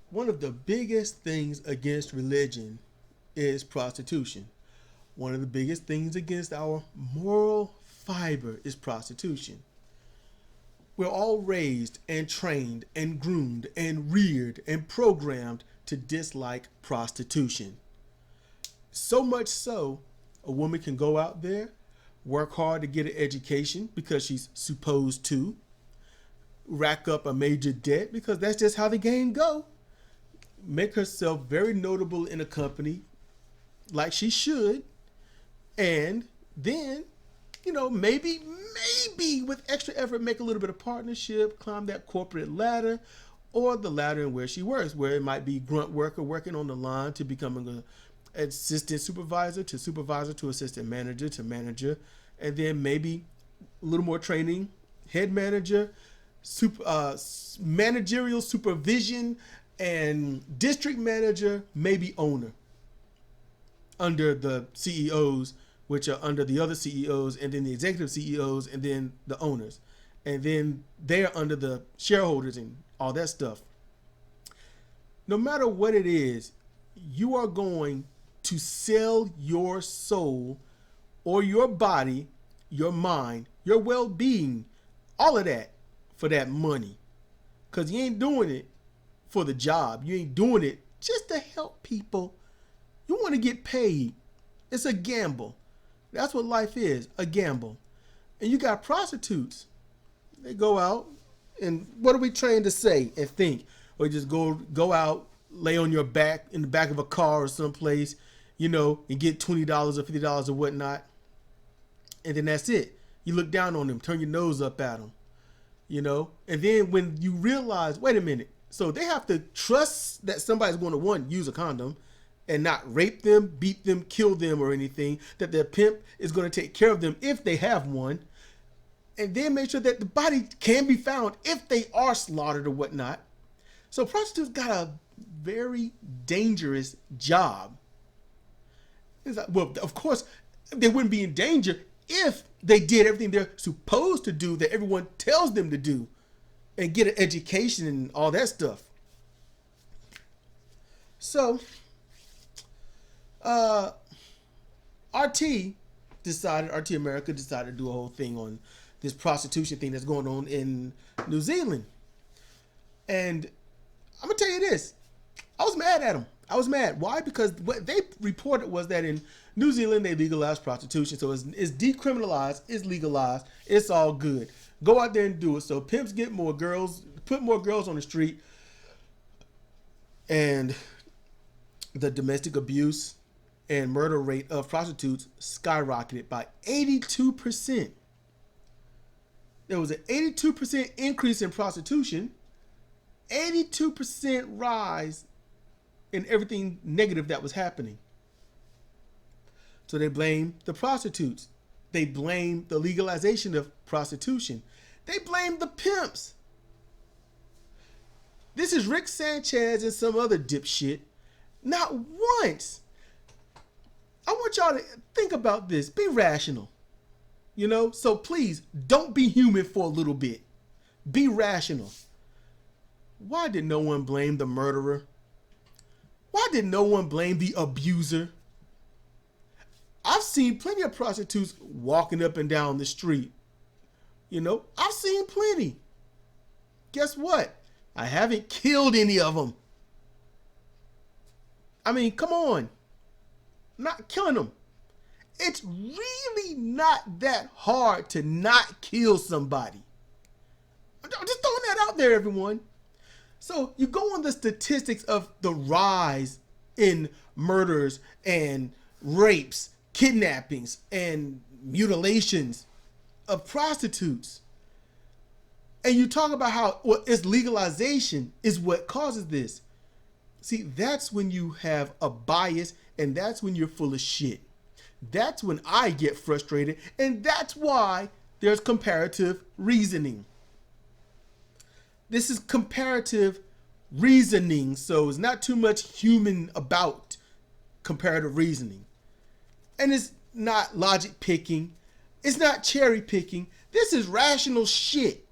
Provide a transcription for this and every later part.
One of the biggest things against religion is prostitution. One of the biggest things against our moral fiber is prostitution. We're all raised and trained and groomed and reared and programmed to dislike prostitution. So much so, a woman can go out there, work hard to get an education because she's supposed to, rack up a major debt because that's just how the game go, make herself very notable in a company like she should, and then, maybe with extra effort, make a little bit of partnership, climb that corporate ladder, or the ladder in where she works, where it might be grunt worker working on the line to becoming an assistant supervisor to assistant manager to manager, and then maybe a little more training, head manager, managerial supervision, and district manager, maybe owner, under the CEOs, which are under the other CEOs, and then the executive CEOs, and then the owners. And then they're under the shareholders and all that stuff. No matter what it is, you are going to sell your soul or your body, your mind, your well-being, all of that for that money. Because you ain't doing it for the job. You ain't doing it just to help people. You want to get paid. It's a gamble. That's what life is, a gamble. And you got prostitutes. They go out, and what are we trained to say and think? Or just go out, lay on your back in the back of a car or someplace, and get $20 or $50 or whatnot. And then that's it. You look down on them, turn your nose up at them, And then when you realize, wait a minute, so they have to trust that somebody's going to, one, use a condom, and not rape them, beat them, kill them, or anything, that their pimp is going to take care of them if they have one, and then make sure that the body can be found if they are slaughtered or whatnot. So prostitutes got a very dangerous job. It's like, well, of course, they wouldn't be in danger if they did everything they're supposed to do that everyone tells them to do and get an education and all that stuff. So, RT America decided to do a whole thing on this prostitution thing that's going on in New Zealand. And I'm going to tell you this. I was mad at them. I was mad. Why? Because what they reported was that in New Zealand, they legalized prostitution. So it's decriminalized, it's legalized, it's all good. Go out there and do it. So pimps get more girls, put more girls on the street. And the domestic abuse and murder rate of prostitutes skyrocketed by 82%. There was an 82% increase in prostitution, 82% rise in everything negative that was happening. So they blame the prostitutes. They blame the legalization of prostitution. They blame the pimps. This is Rick Sanchez and some other dipshit. Not once. I want y'all to think about this. Be rational. So please don't be human for a little bit. Be rational. Why did no one blame the murderer? Why did no one blame the abuser? I've seen plenty of prostitutes walking up and down the street. I've seen plenty. Guess what? I haven't killed any of them. I mean, come on. I'm not killing them. It's really not that hard to not kill somebody. I'm just throwing that out there, everyone. So you go on the statistics of the rise in murders and rapes, kidnappings, and mutilations of prostitutes. And you talk about how it's legalization is what causes this. See, that's when you have a bias, and that's when you're full of shit. That's when I get frustrated, and that's why there's comparative reasoning. This is comparative reasoning, so it's not too much human about comparative reasoning. And it's not logic picking. It's not cherry picking. This is rational shit.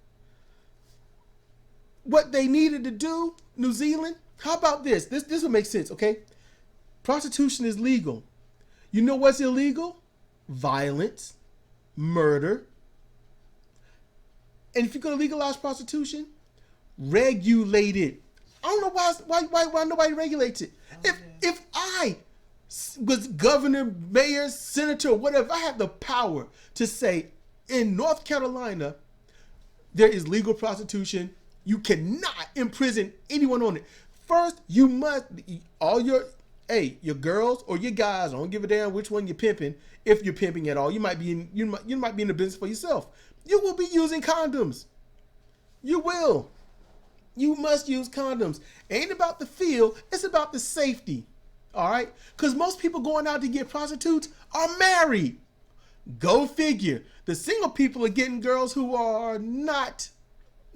What they needed to do, New Zealand, How about this? This will make sense, okay? Prostitution is legal. You know what's illegal? Violence, murder. And if you're going to legalize prostitution, regulate it. I don't know why nobody regulates it. If I was governor, mayor, senator, whatever, I had the power to say in North Carolina, there is legal prostitution. You cannot imprison anyone on it. First, you must, your girls or your guys, I don't give a damn which one you're pimping, if you're pimping at all. You might be in the business for yourself. You will be using condoms. You will. You must use condoms. Ain't about the feel, it's about the safety. All right? Because most people going out to get prostitutes are married. Go figure. The single people are getting girls who are not,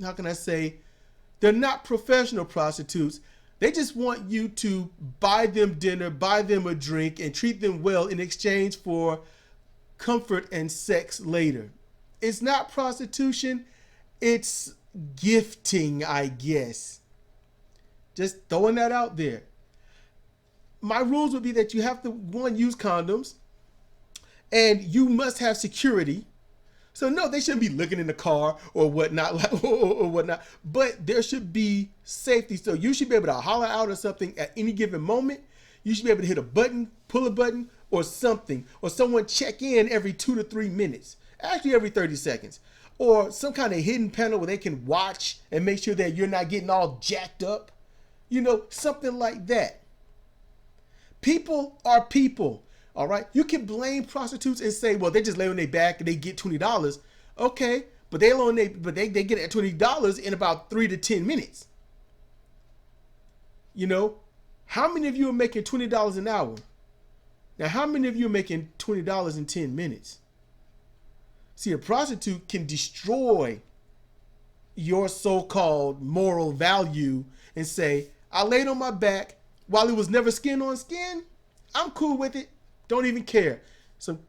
how can I say, they're not professional prostitutes. They just want you to buy them dinner, buy them a drink, and treat them well in exchange for comfort and sex later. It's not prostitution. It's gifting, I guess. Just throwing that out there. My rules would be that you have to, one, use condoms, and you must have security. So no, they shouldn't be looking in the car or whatnot, or whatnot. But there should be safety. So you should be able to holler out or something at any given moment. You should be able to hit a button, pull a button, or something, or someone check in every 2 to 3 minutes, actually every 30 seconds, or some kind of hidden panel where they can watch and make sure that you're not getting all jacked up. You know, something like that. People are people. All right, you can blame prostitutes and say, well, they just lay on their back and they get $20. Okay, but they get at $20 in about 3 to 10 minutes. You know, how many of you are making $20 an hour? Now, how many of you are making $20 in 10 minutes? See, a prostitute can destroy your so-called moral value and say, I laid on my back while it was never skin on skin. I'm cool with it. Don't even care. Some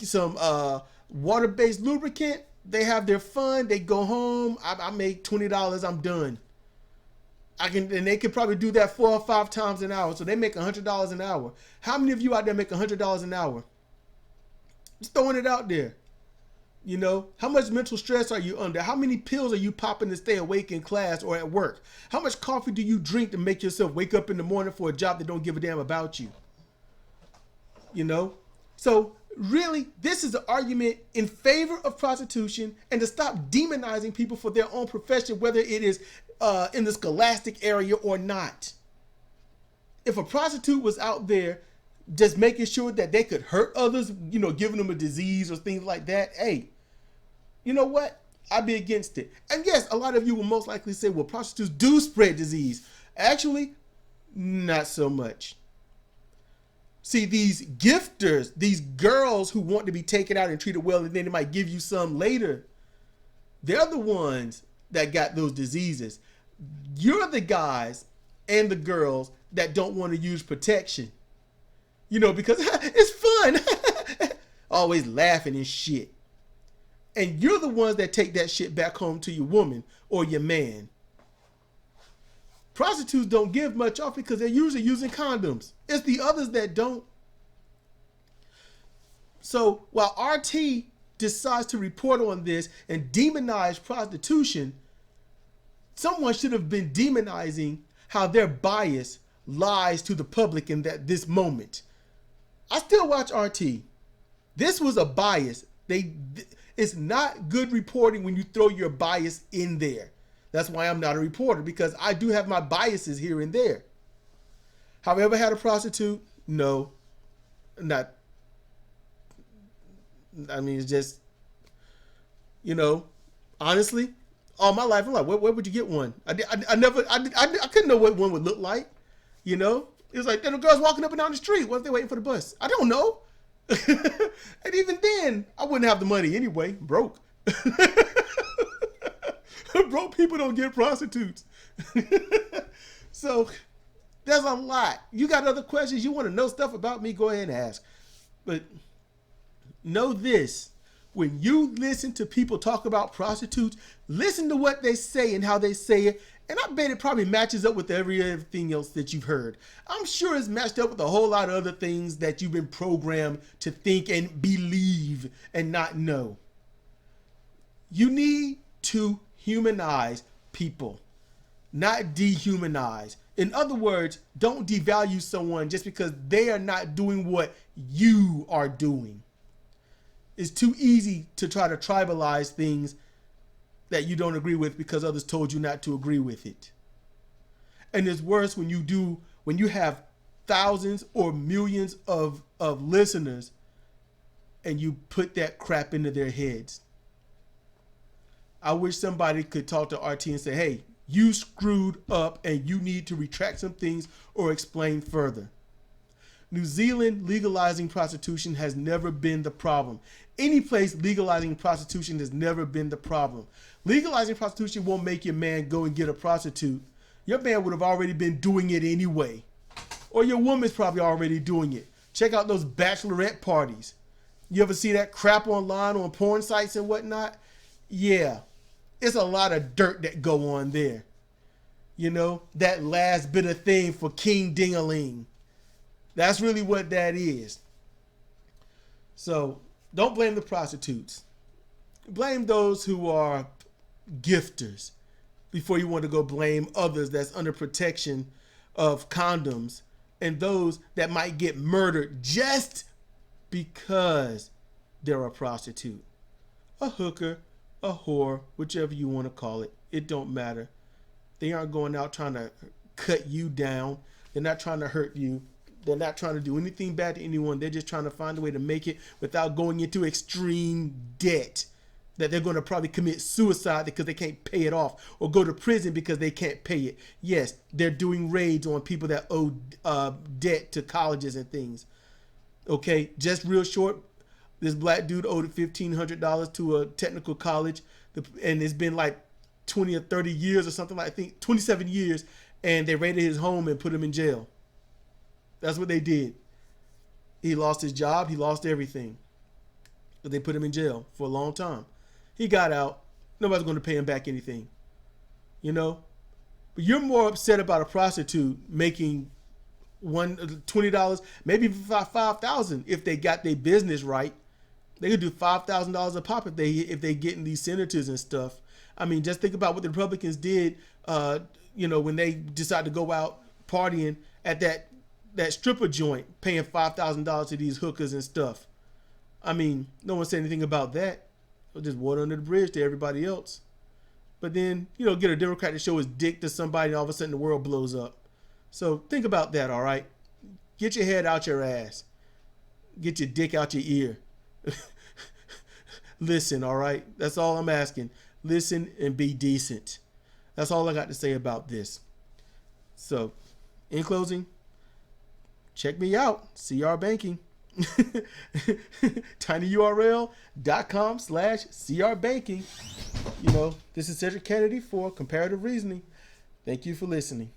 water-based lubricant. They have their fun. They go home. I make $20. I'm done. And they could probably do that 4 or 5 times an hour. So they make $100 an hour. How many of you out there make $100 an hour? Just throwing it out there. You know, how much mental stress are you under? How many pills are you popping to stay awake in class or at work? How much coffee do you drink to make yourself wake up in the morning for a job that don't give a damn about you? You know? So really, this is an argument in favor of prostitution and to stop demonizing people for their own profession, whether it is in the scholastic area or not. If a prostitute was out there just making sure that they could hurt others, you know, giving them a disease or things like that, hey, you know what? I'd be against it. And yes, a lot of you will most likely say, well, prostitutes do spread disease. Actually, not so much. See, these gifters, these girls who want to be taken out and treated well, and then they might give you some later, they're the ones that got those diseases. You're the guys and the girls that don't want to use protection. You know, because it's fun. Always laughing and shit. And you're the ones that take that shit back home to your woman or your man. Prostitutes don't give much off because they're usually using condoms. It's the others that don't. So while RT decides to report on this and demonize prostitution, someone should have been demonizing how their bias lies to the public in this moment. I still watch RT. This was a bias. It's not good reporting when you throw your bias in there. That's why I'm not a reporter, because I do have my biases here and there. Have I ever had a prostitute? No. Not. I mean, it's just, you know, honestly, all my life, I'm like, where would you get one? I couldn't know what one would look like, you know? It was like, then the girls walking up and down the street. What if they're waiting for the bus? I don't know. And even then, I wouldn't have the money anyway. Broke. Broke people don't get prostitutes. So there's a lot. You got other questions? You want to know stuff about me? Go ahead and ask. But know this. when you listen to people talk about prostitutes, listen to what they say and how they say it. And I bet it probably matches up with everything else that you've heard. I'm sure it's matched up with a whole lot of other things that you've been programmed to think and believe and not know. You need to humanize people, not dehumanize. In other words, don't devalue someone just because they are not doing what you are doing. It's too easy to try to tribalize things that you don't agree with because others told you not to agree with it. And it's worse when you have thousands or millions of listeners and you put that crap into their heads. I wish somebody could talk to RT and say, hey, you screwed up and you need to retract some things or explain further. New Zealand legalizing prostitution has never been the problem. Any place legalizing prostitution has never been the problem. Legalizing prostitution won't make your man go and get a prostitute. Your man would have already been doing it anyway. Or your woman's probably already doing it. Check out those bachelorette parties. You ever see that crap online on porn sites and whatnot? Yeah. It's a lot of dirt that go on there. You know, that last bit of thing for King Ding-a-ling. That's really what that is. So don't blame the prostitutes. Blame those who are gifters before you want to go blame others that's under protection of condoms and those that might get murdered just because they're a prostitute, a hooker, a whore, whichever you want to call it. It don't matter. They aren't going out trying to cut you down. They're not trying to hurt you. They're not trying to do anything bad to anyone. They're just trying to find a way to make it without going into extreme debt that they're going to probably commit suicide because they can't pay it off or go to prison because they can't pay it. Yes, they're doing raids on people that owe debt to colleges and things. Okay, just real short, this black dude owed $1,500 to a technical college, and it's been like 20 or 30 years or something, like I think 27 years, and they raided his home and put him in jail. That's what they did. He lost his job. He lost everything. But they put him in jail for a long time. He got out. Nobody's going to pay him back anything. You know? But you're more upset about a prostitute making $20, maybe $5,000 if they got their business right. They could do $5,000 a pop if they get in these senators and stuff. I mean, just think about what the Republicans did, when they decided to go out partying at that stripper joint, paying $5,000 to these hookers and stuff. I mean, no one said anything about that. It was just water under the bridge to everybody else. But then, get a Democrat to show his dick to somebody and all of a sudden the world blows up. So think about that, all right? Get your head out your ass. Get your dick out your ear. Listen, all right? That's all I'm asking. Listen and be decent. That's all I got to say about this. So, in closing, check me out, CR Banking. tinyurl.com/CR Banking. This is Cedric Kennedy for Comparative Reasoning. Thank you for listening.